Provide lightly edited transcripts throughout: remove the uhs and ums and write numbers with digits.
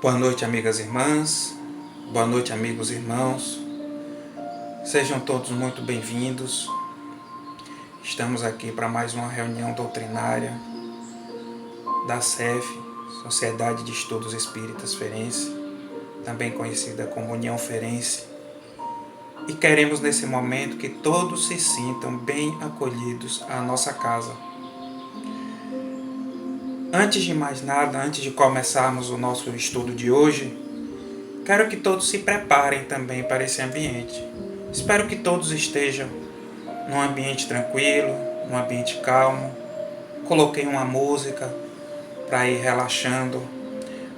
Boa noite, amigas e irmãs. Boa noite, amigos e irmãos. Sejam todos muito bem-vindos. Estamos aqui para mais uma reunião doutrinária da SEF, Sociedade de Estudos Espíritas Ferense, também conhecida como União Ferense. E queremos nesse momento que todos se sintam bem acolhidos à nossa casa. Antes de mais nada, antes de começarmos o nosso estudo de hoje, quero que todos se preparem também para esse ambiente. Espero que todos estejam num ambiente tranquilo, num ambiente calmo. Coloquei uma música para ir relaxando.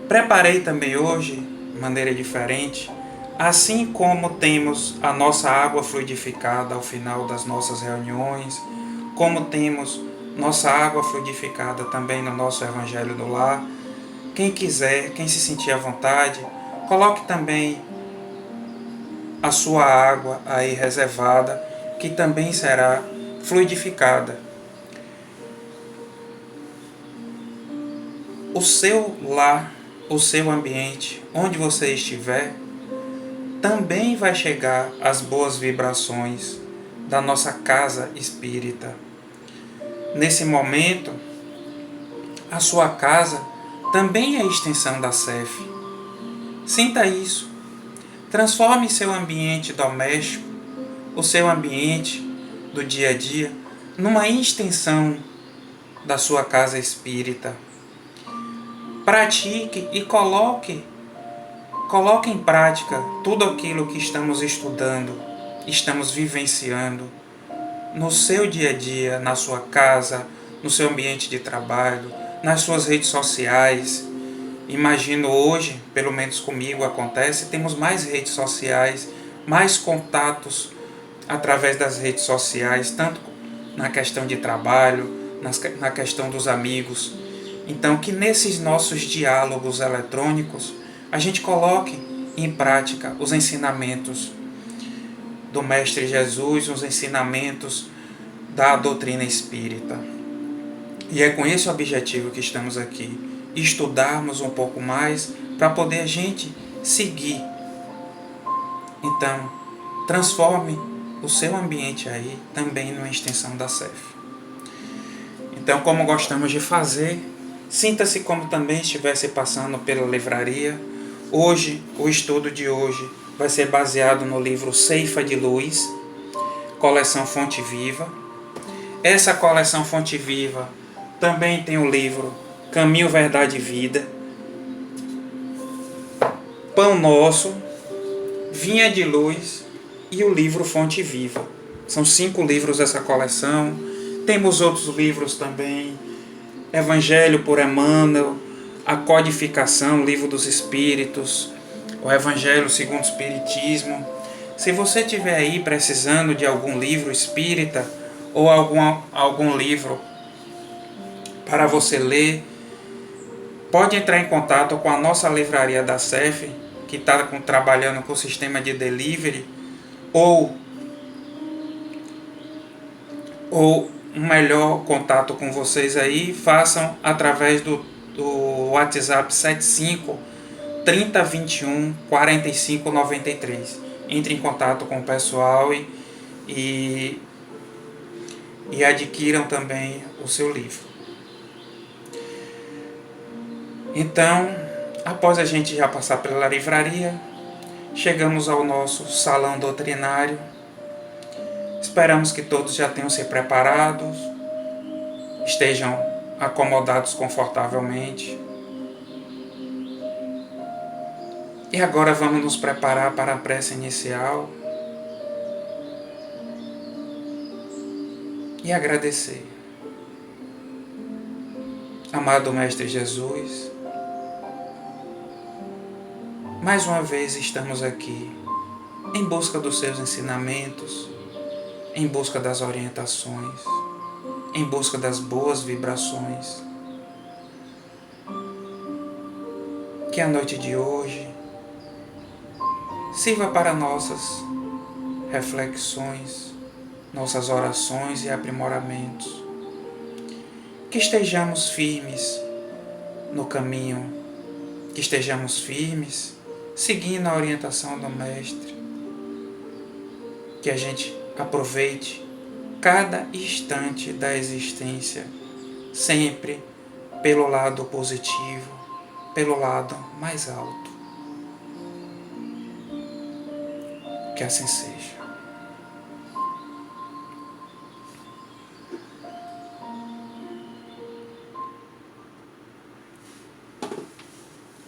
Preparei também hoje, de maneira diferente, assim como temos a nossa água fluidificada ao final das nossas reuniões, como temos nossa água fluidificada também no nosso Evangelho do Lar. Quem quiser, quem se sentir à vontade, coloque também a sua água aí reservada, que também será fluidificada. O seu lar, o seu ambiente, onde você estiver, também vai chegar as boas vibrações da nossa casa espírita. Nesse momento, a sua casa também é a extensão da SEF. Sinta isso. Transforme seu ambiente doméstico, o seu ambiente do dia a dia, numa extensão da sua casa espírita. Pratique e coloque em prática tudo aquilo que estamos estudando, estamos vivenciando no seu dia a dia, na sua casa, no seu ambiente de trabalho, nas suas redes sociais. Imagino hoje, pelo menos comigo acontece, temos mais redes sociais, mais contatos através das redes sociais, tanto na questão de trabalho, na questão dos amigos. Então, que nesses nossos diálogos eletrônicos, a gente coloque em prática os ensinamentos do Mestre Jesus, os ensinamentos da doutrina espírita. E é com esse objetivo que estamos aqui, estudarmos um pouco mais para poder a gente seguir. Então, transforme o seu ambiente aí também numa extensão da SEF. Então, como gostamos de fazer, sinta-se como também estivesse passando pela livraria. Hoje, o estudo de hoje vai ser baseado no livro Ceifa de Luz, coleção Fonte Viva. Essa coleção Fonte Viva também tem o livro Caminho, Verdade e Vida, Pão Nosso, Vinha de Luz e o livro Fonte Viva. São 5 livros dessa coleção. Temos outros livros também, Evangelho por Emmanuel, A Codificação, Livro dos Espíritos, o Evangelho segundo o Espiritismo. Se você estiver aí precisando de algum livro espírita ou algum livro para você ler, pode entrar em contato com a nossa livraria da SEF, que está trabalhando com o sistema de delivery, ou um melhor contato com vocês aí, façam através do WhatsApp 75 3021 4593. Entre em contato com o pessoal e adquiram também o seu livro. Então, após a gente já passar pela livraria, chegamos ao nosso salão doutrinário. Esperamos que todos já tenham se preparado, estejam acomodados confortavelmente. E agora vamos nos preparar para a prece inicial e agradecer. Amado Mestre Jesus, mais uma vez estamos aqui em busca dos seus ensinamentos, em busca das orientações, em busca das boas vibrações. Que a noite de hoje sirva para nossas reflexões, nossas orações e aprimoramentos. Que estejamos firmes no caminho que estejamos firmes, seguindo a orientação do Mestre, que a gente aproveite cada instante da existência, sempre pelo lado positivo, pelo lado mais alto. Que assim seja.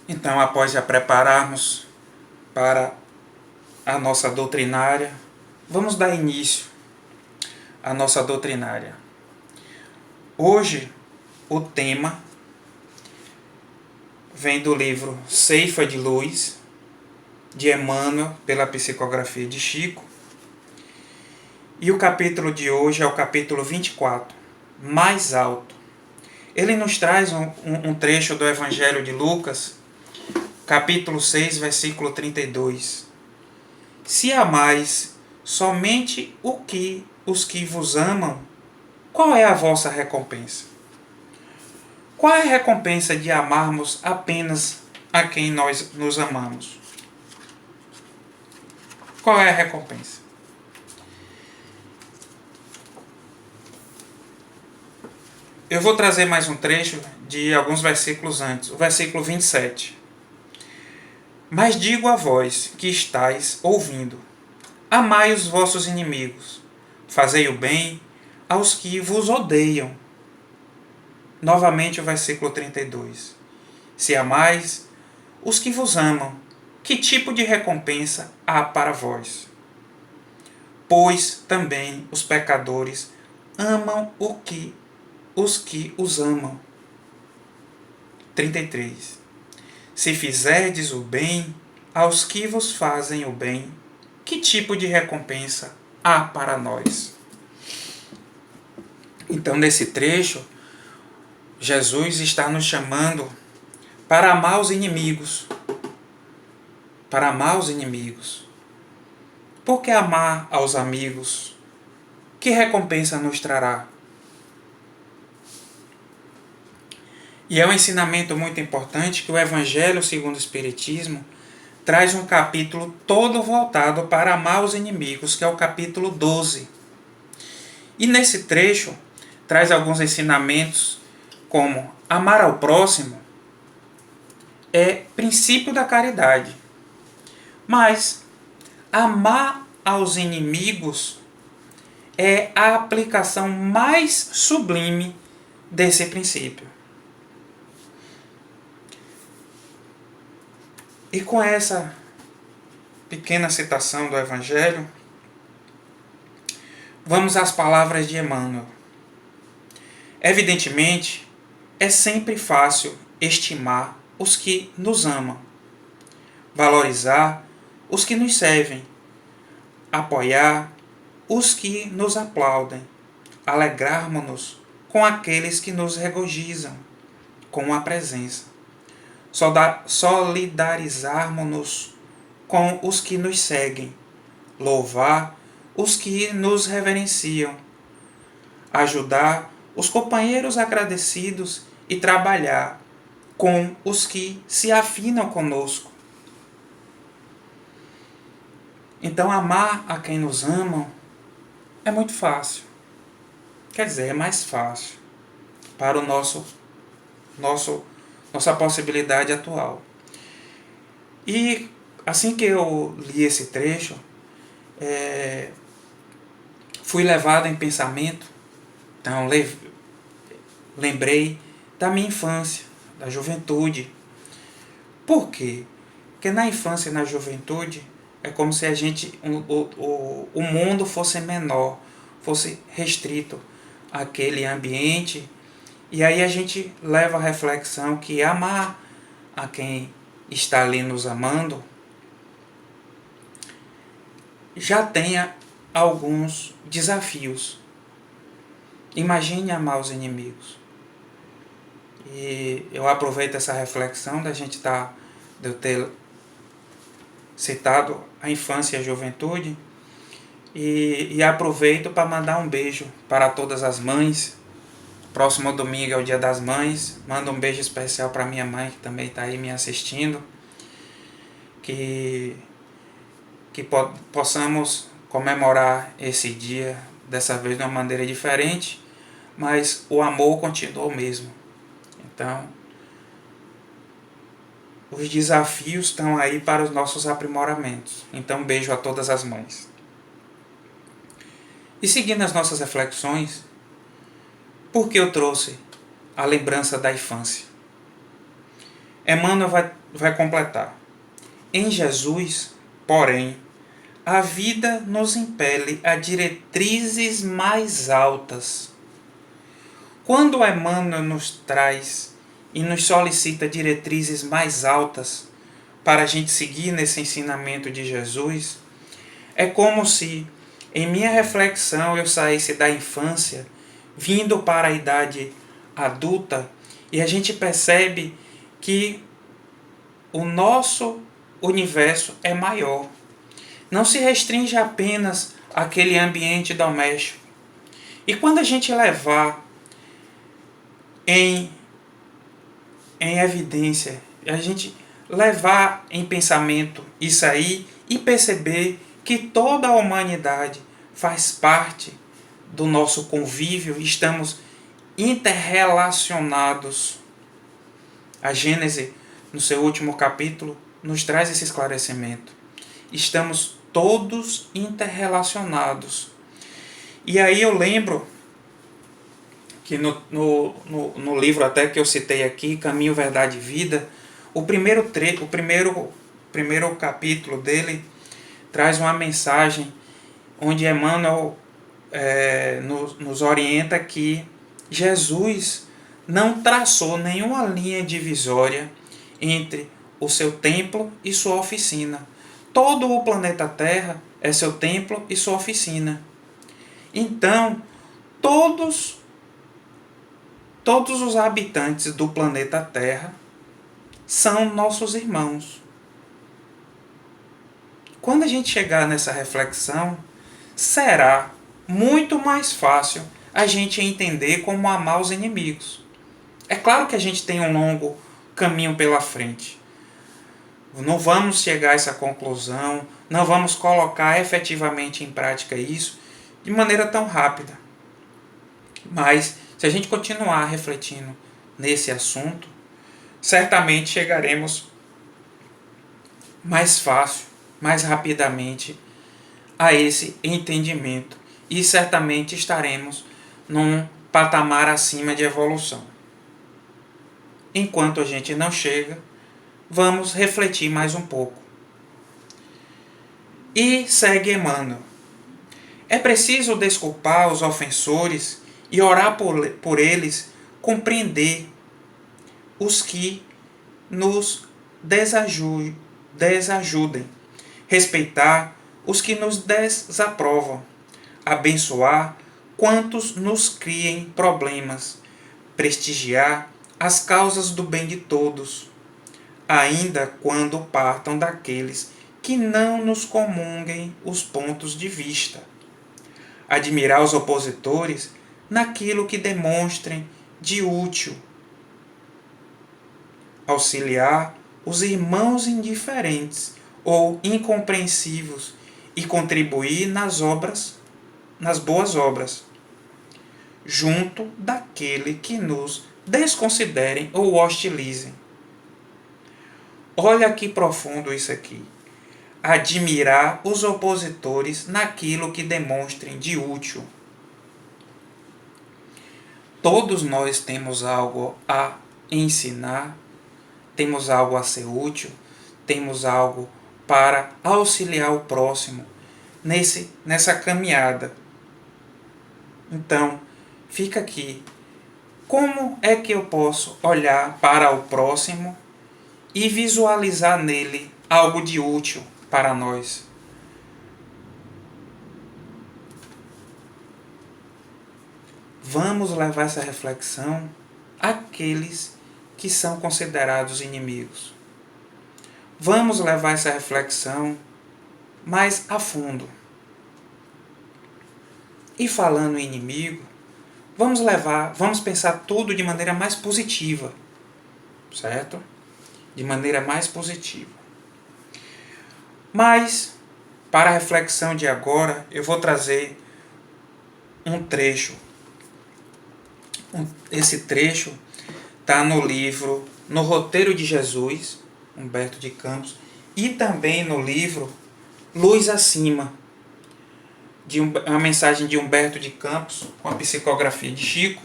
Então, após já prepararmos para a nossa doutrinária, vamos dar início à nossa doutrinária. Hoje, o tema vem do livro Ceifa de Luz, de Emmanuel, pela psicografia de Chico. E o capítulo de hoje é o capítulo 24, mais alto. Ele nos traz um trecho do Evangelho de Lucas, capítulo 6, versículo 32. Se amais somente os que vos amam, qual é a vossa recompensa? Qual é a recompensa de amarmos apenas a quem nós nos amamos? Qual é a recompensa? Eu vou trazer mais um trecho de alguns versículos antes, o versículo 27. Mas digo a vós que estáis ouvindo, amai os vossos inimigos, fazei o bem aos que vos odeiam. Novamente o versículo 32. Se amais os que vos amam, que tipo de recompensa há para vós? Pois também os pecadores amam os que os amam. 33. Se fizerdes o bem aos que vos fazem o bem, que tipo de recompensa há para nós? Então, nesse trecho, Jesus está nos chamando para amar os inimigos. Para amar os inimigos. Por que amar aos amigos? Que recompensa nos trará? E é um ensinamento muito importante que o Evangelho segundo o Espiritismo traz um capítulo todo voltado para amar os inimigos, que é o capítulo 12. E nesse trecho traz alguns ensinamentos como amar ao próximo é princípio da caridade. Mas amar aos inimigos é a aplicação mais sublime desse princípio. E com essa pequena citação do Evangelho, vamos às palavras de Emmanuel. Evidentemente, é sempre fácil estimar os que nos amam, valorizar os que nos servem, apoiar os que nos aplaudem, alegrarmos-nos com aqueles que nos regozijam com a presença, solidarizarmos-nos com os que nos seguem, louvar os que nos reverenciam, ajudar os companheiros agradecidos e trabalhar com os que se afinam conosco. Então, amar a quem nos amam é muito fácil. Quer dizer, é mais fácil para o nossa possibilidade atual. E assim que eu li esse trecho, fui levado em pensamento, então lembrei da minha infância, da juventude. Por quê? Porque na infância e na juventude é como se o mundo fosse menor, fosse restrito àquele ambiente. E aí a gente leva a reflexão que amar a quem está ali nos amando já tenha alguns desafios. Imagine amar os inimigos. E eu aproveito essa reflexão de eu ter citado a infância e a juventude e aproveito para mandar um beijo para todas as mães Próximo domingo é o Dia das Mães. Manda um beijo especial para minha mãe, que também está aí me assistindo. Que possamos comemorar esse dia, dessa vez de uma maneira diferente, mas o amor continua o mesmo. Então, os desafios estão aí para os nossos aprimoramentos. Então, beijo a todas as mães. E seguindo as nossas reflexões, por que eu trouxe a lembrança da infância? Emmanuel vai completar. Em Jesus, porém, a vida nos impele a diretrizes mais altas. Quando Emmanuel nos traz e nos solicita diretrizes mais altas para a gente seguir nesse ensinamento de Jesus, é como se em minha reflexão eu saísse da infância, vindo para a idade adulta, e a gente percebe que o nosso universo é maior. Não se restringe apenas àquele ambiente doméstico. E quando a gente levar em evidência, a gente levar em pensamento isso aí e perceber que toda a humanidade faz parte do nosso convívio, estamos interrelacionados. A Gênese, no seu último capítulo, nos traz esse esclarecimento. Estamos todos interrelacionados. E aí eu lembro que no livro até que eu citei aqui, Caminho, Verdade e Vida, o primeiro capítulo dele traz uma mensagem onde Emmanuel nos orienta que Jesus não traçou nenhuma linha divisória entre o seu templo e sua oficina. Todo o planeta Terra é seu templo e sua oficina. Então, todos os habitantes do planeta Terra são nossos irmãos. Quando a gente chegar nessa reflexão, será muito mais fácil a gente entender como amar os inimigos. É claro que a gente tem um longo caminho pela frente. Não vamos chegar a essa conclusão, não vamos colocar efetivamente em prática isso de maneira tão rápida. Mas, se a gente continuar refletindo nesse assunto, certamente chegaremos mais fácil, mais rapidamente a esse entendimento e certamente estaremos num patamar acima de evolução. Enquanto a gente não chega, vamos refletir mais um pouco. E segue Emmanuel. É preciso desculpar os ofensores e orar por eles, compreender os que nos desajudem, respeitar os que nos desaprovam, abençoar quantos nos criem problemas, prestigiar as causas do bem de todos, ainda quando partam daqueles que não nos comunguem os pontos de vista. Admirar os opositores naquilo que demonstrem de útil. Auxiliar os irmãos indiferentes ou incompreensivos e contribuir nas boas obras, junto daquele que nos desconsiderem ou hostilizem. Olha que profundo isso aqui. Admirar os opositores naquilo que demonstrem de útil. Todos nós temos algo a ensinar, temos algo a ser útil, temos algo para auxiliar o próximo nessa caminhada. Então, fica aqui. Como é que eu posso olhar para o próximo e visualizar nele algo de útil para nós? Vamos levar essa reflexão àqueles que são considerados inimigos. Vamos levar essa reflexão mais a fundo. E falando em inimigo, vamos pensar tudo de maneira mais positiva, certo? De maneira mais positiva. Mas, para a reflexão de agora, eu vou trazer um trecho. Esse trecho está no livro No Roteiro de Jesus, Humberto de Campos, e também no livro Luz Acima, uma mensagem de Humberto de Campos, com a psicografia de Chico.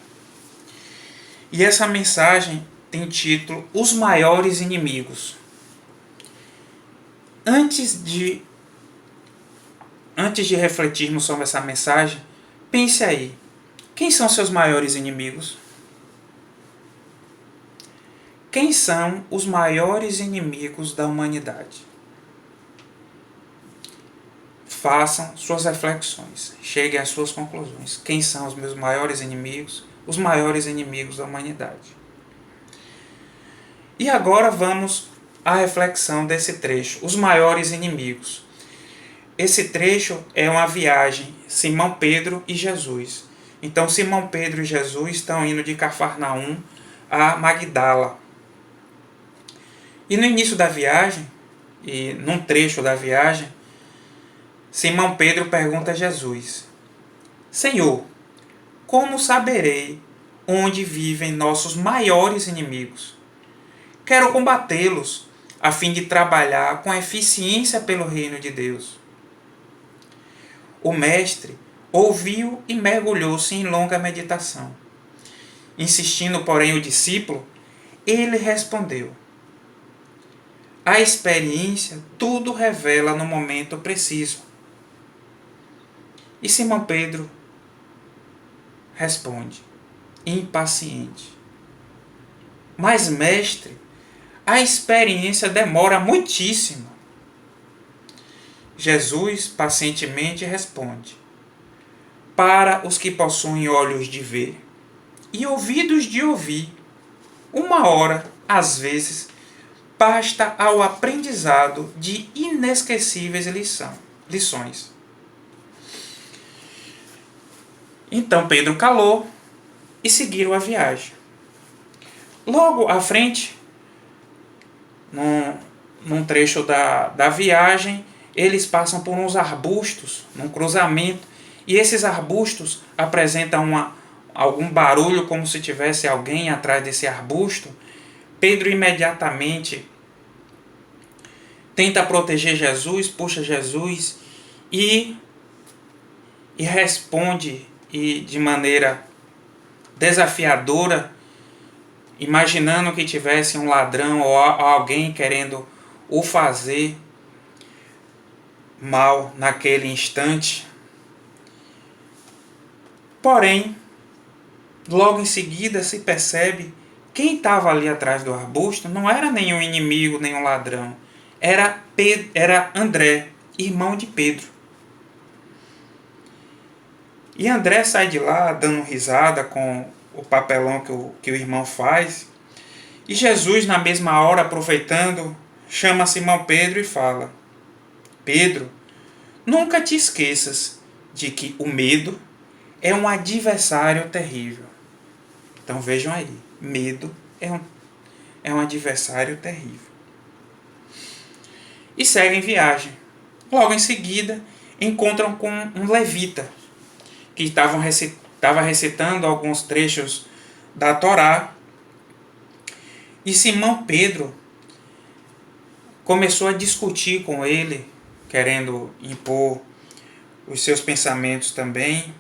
E essa mensagem tem título Os Maiores Inimigos. Antes de refletirmos sobre essa mensagem, pense aí, quem são seus maiores inimigos? Quem são os maiores inimigos da humanidade? Façam suas reflexões, cheguem às suas conclusões. Quem são os meus maiores inimigos? Os maiores inimigos da humanidade. E agora vamos à reflexão desse trecho, os maiores inimigos. Esse trecho é uma viagem, Simão Pedro e Jesus. Então Simão Pedro e Jesus estão indo de Cafarnaum a Magdala. E no início da viagem, e num trecho da viagem, Simão Pedro pergunta a Jesus: Senhor, como saberei onde vivem nossos maiores inimigos? Quero combatê-los, a fim de trabalhar com eficiência pelo reino de Deus. O mestre ouviu e mergulhou-se em longa meditação. Insistindo, porém, o discípulo, ele respondeu: a experiência tudo revela no momento preciso. E Simão Pedro responde, impaciente: mas, mestre, a experiência demora muitíssimo. Jesus pacientemente responde: para os que possuem olhos de ver e ouvidos de ouvir, 1 hora, às vezes, basta ao aprendizado de inesquecíveis lições. Então Pedro calou e seguiram a viagem. Logo à frente, num trecho da viagem, eles passam por uns arbustos, num cruzamento, e esses arbustos apresentam algum barulho, como se tivesse alguém atrás desse arbusto. Pedro imediatamente tenta proteger Jesus, puxa Jesus e responde de maneira desafiadora, imaginando que tivesse um ladrão ou alguém querendo o fazer mal naquele instante. Porém, logo em seguida se percebe quem estava ali atrás do arbusto não era nenhum inimigo, nenhum ladrão. Era André, irmão de Pedro. E André sai de lá dando risada com o papelão que o irmão faz. E Jesus, na mesma hora, aproveitando, chama Simão Pedro e fala: Pedro, nunca te esqueças de que o medo é um adversário terrível. Então vejam aí, medo é um adversário terrível. E seguem viagem. Logo em seguida, encontram com um levita, que estava recitando alguns trechos da Torá. E Simão Pedro começou a discutir com ele, querendo impor os seus pensamentos também.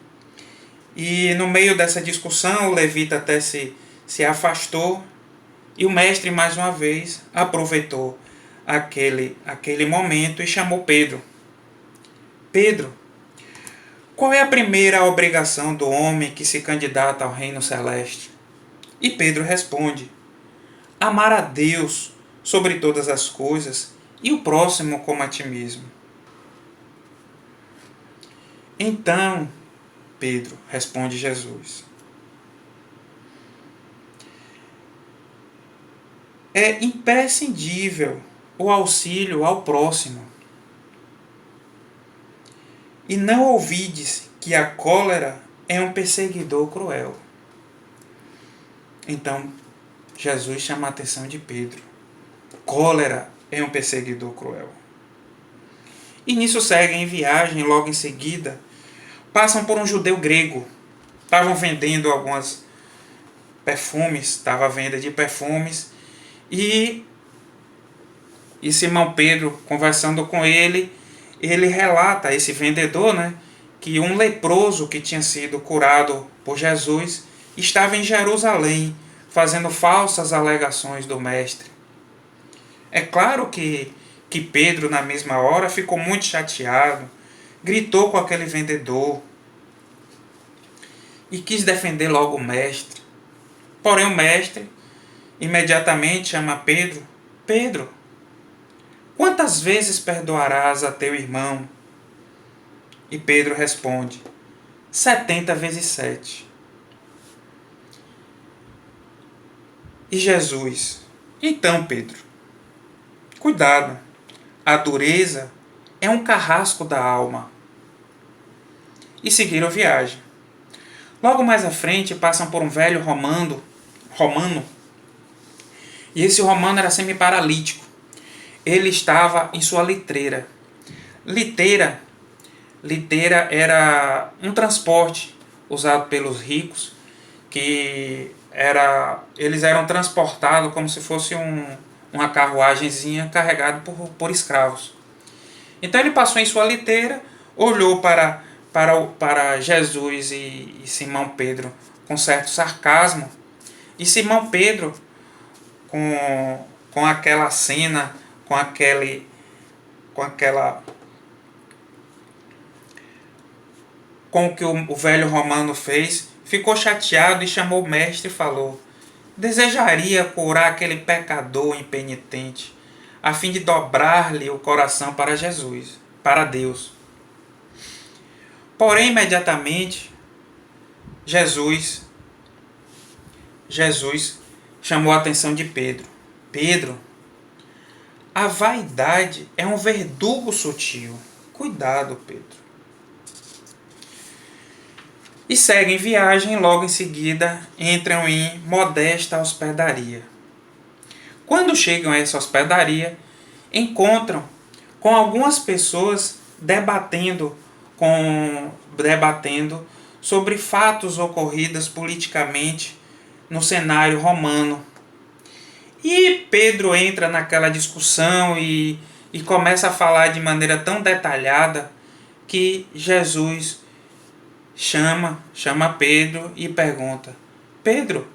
E no meio dessa discussão, o levita até se afastou, e o mestre, mais uma vez, aproveitou aquele momento e chamou Pedro. Pedro, qual é a primeira obrigação do homem que se candidata ao reino celeste? E Pedro responde: amar a Deus sobre todas as coisas e o próximo como a ti mesmo. Então, Pedro, responde Jesus, é imprescindível o auxílio ao próximo. E não ouvides que a cólera é um perseguidor cruel. Então, Jesus chama a atenção de Pedro. Cólera é um perseguidor cruel. E nisso seguem em viagem, logo em seguida, passam por um judeu grego. Estavam vendendo alguns perfumes, estava à venda de perfumes, e Simão Pedro, conversando com ele relata, esse vendedor, né, que um leproso que tinha sido curado por Jesus estava em Jerusalém, fazendo falsas alegações do mestre. É claro que Pedro, na mesma hora, ficou muito chateado, gritou com aquele vendedor e quis defender logo o mestre. Porém, o mestre imediatamente chama Pedro: Pedro, quantas vezes perdoarás a teu irmão? E Pedro responde: 70 vezes 7. E Jesus: então, Pedro, cuidado, a dureza é um carrasco da alma. E seguiram viagem. Logo mais à frente, passam por um velho romano, e esse romano era semi-paralítico. Ele estava em sua liteira. Liteira era um transporte usado pelos ricos, que eles eram transportados como se fosse uma carruagenzinha carregada por escravos. Então ele passou em sua liteira, olhou para Jesus e Simão Pedro com certo sarcasmo, e Simão Pedro, com aquela cena, com o que o velho romano fez, ficou chateado e chamou o mestre e falou: desejaria curar aquele pecador impenitente, a fim de dobrar-lhe o coração para Jesus, para Deus. Porém, imediatamente, Jesus chamou a atenção de Pedro. Pedro, a vaidade é um verdugo sutil. Cuidado, Pedro. E seguem viagem, logo em seguida entram em modesta hospedaria. Quando chegam a essa hospedaria, encontram com algumas pessoas debatendo sobre fatos ocorridos politicamente no cenário romano. E Pedro entra naquela discussão e começa a falar de maneira tão detalhada que Jesus chama Pedro e pergunta: Pedro,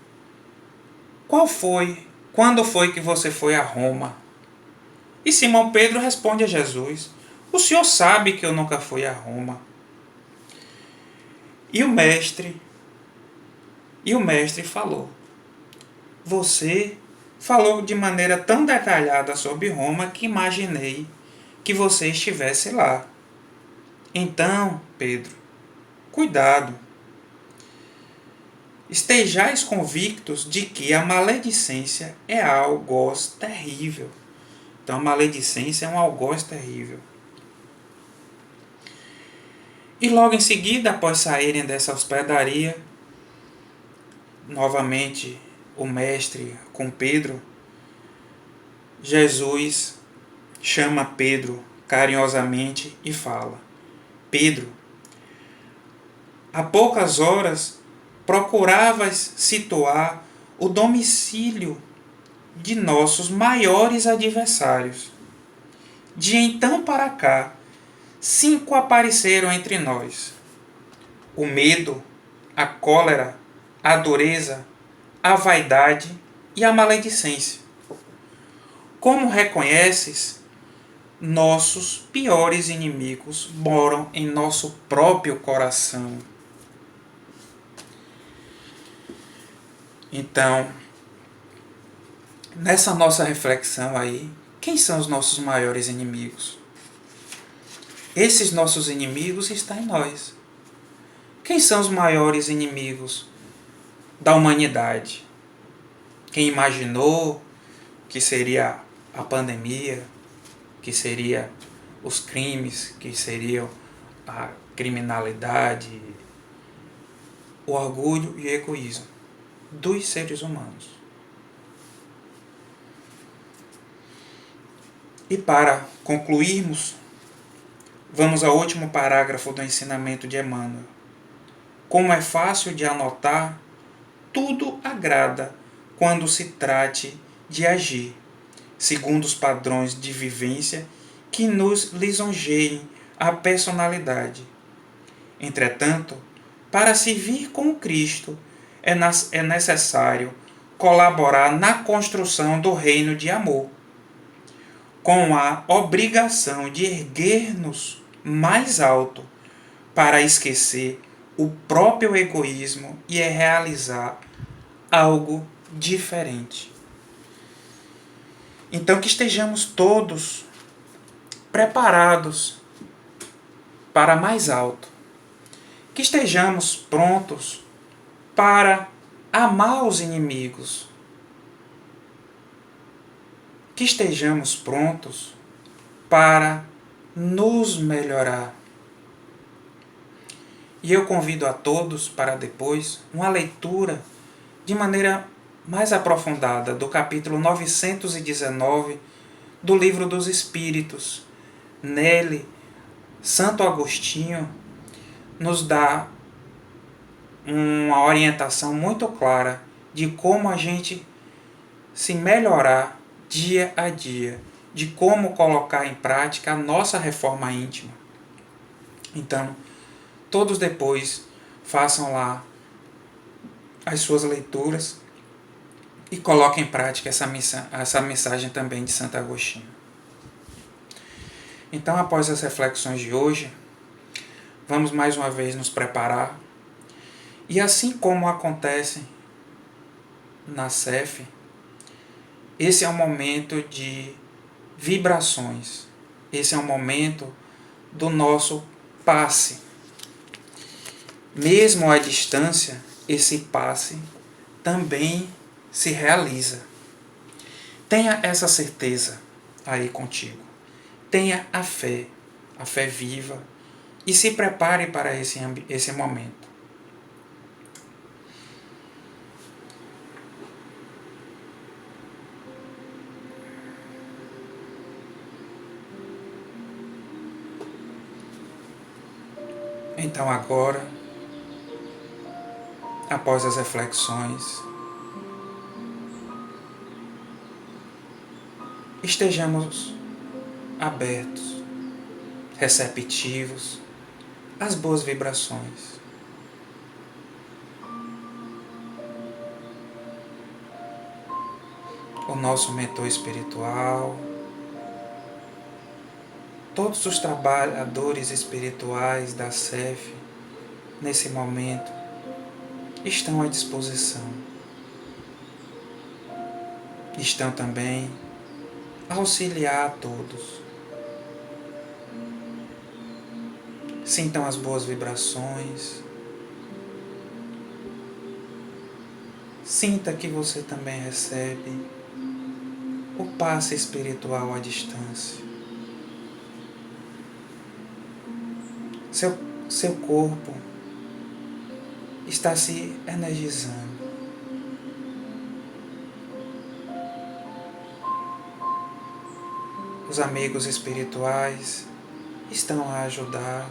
quando foi que você foi a Roma? E Simão Pedro responde a Jesus: o senhor sabe que eu nunca fui a Roma. E o mestre falou: você falou de maneira tão detalhada sobre Roma que imaginei que você estivesse lá. Então, Pedro, cuidado. Estejais convictos de que a maledicência é algoz terrível. Então, a maledicência é um algoz terrível. E logo em seguida, após saírem dessa hospedaria, novamente o mestre com Pedro, Jesus chama Pedro carinhosamente e fala: Pedro, há poucas horas procuravas situar o domicílio de nossos maiores adversários. De então para cá, 5 apareceram entre nós: o medo, a cólera, a dureza, a vaidade e a maledicência. Como reconheces, nossos piores inimigos moram em nosso próprio coração. Então, nessa nossa reflexão aí, quem são os nossos maiores inimigos? Esses nossos inimigos estão em nós. Quem são os maiores inimigos da humanidade? Quem imaginou que seria a pandemia, que seria os crimes, que seriam a criminalidade, o orgulho e o egoísmo dos seres humanos. E para concluirmos, vamos ao último parágrafo do ensinamento de Emmanuel. Como é fácil de anotar, tudo agrada quando se trate de agir, segundo os padrões de vivência que nos lisonjeiem a personalidade. Entretanto, para servir com Cristo, é necessário colaborar na construção do reino de amor, com a obrigação de erguer-nos mais alto para esquecer o próprio egoísmo e realizar algo diferente. Então, que estejamos todos preparados para mais alto, que estejamos prontos para amar os inimigos, que estejamos prontos para nos melhorar. E eu convido a todos para depois uma leitura de maneira mais aprofundada do capítulo 919 do Livro dos Espíritos. Nele, Santo Agostinho nos dá uma orientação muito clara de como a gente se melhorar dia a dia, de como colocar em prática a nossa reforma íntima. Então, todos depois façam lá as suas leituras e coloquem em prática essa mensagem também de Santo Agostinho. Então, após as reflexões de hoje, vamos mais uma vez nos preparar. E assim como acontece na CEF, esse é um momento de vibrações. Esse é um momento do nosso passe. Mesmo à distância, esse passe também se realiza. Tenha essa certeza aí contigo. Tenha a fé viva, e se prepare para esse momento. Então agora, após as reflexões, estejamos abertos, receptivos às boas vibrações. O nosso mentor espiritual, todos os trabalhadores espirituais da CEF, nesse momento, estão à disposição. Estão também a auxiliar a todos. Sintam as boas vibrações. Sinta que você também recebe o passe espiritual à distância. Seu corpo está se energizando. Os amigos espirituais estão a ajudar.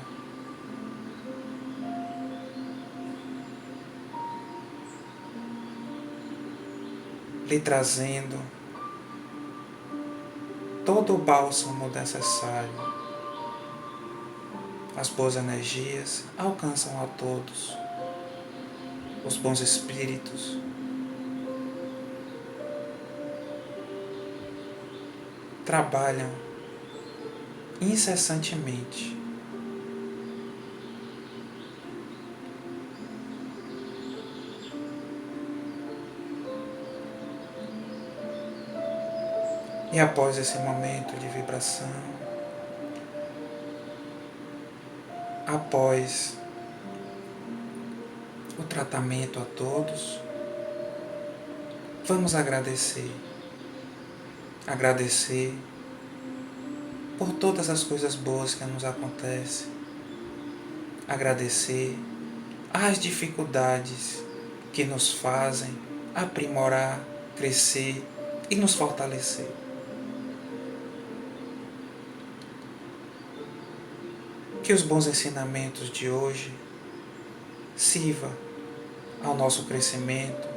Lhe trazendo todo o bálsamo necessário. As boas energias alcançam a todos. Os bons espíritos trabalham incessantemente. E após esse momento de vibração, após o tratamento a todos, vamos agradecer. Agradecer por todas as coisas boas que nos acontecem. Agradecer às dificuldades que nos fazem aprimorar, crescer e nos fortalecer. Que os bons ensinamentos de hoje sirva ao nosso crescimento,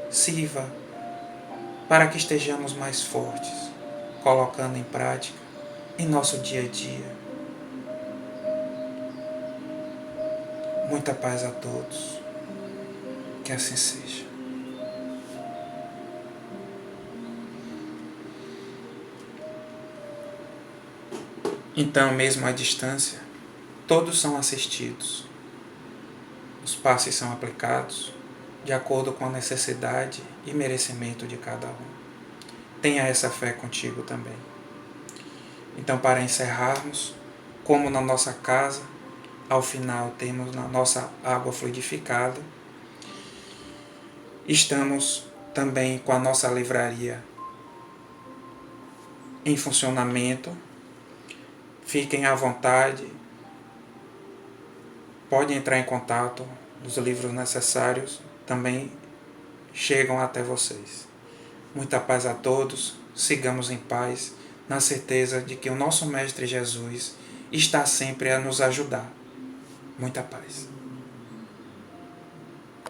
sirva para que estejamos mais fortes, colocando em prática em nosso dia a dia. Muita paz a todos. Que assim seja. Então, mesmo à distância, todos são assistidos. Os passes são aplicados de acordo com a necessidade e merecimento de cada um. Tenha essa fé contigo também. Então, para encerrarmos, como na nossa casa, ao final temos na nossa água fluidificada, estamos também com a nossa livraria em funcionamento. Fiquem à vontade, podem entrar em contato, os livros necessários também chegam até vocês. Muita paz a todos, sigamos em paz, na certeza de que o nosso Mestre Jesus está sempre a nos ajudar. Muita paz.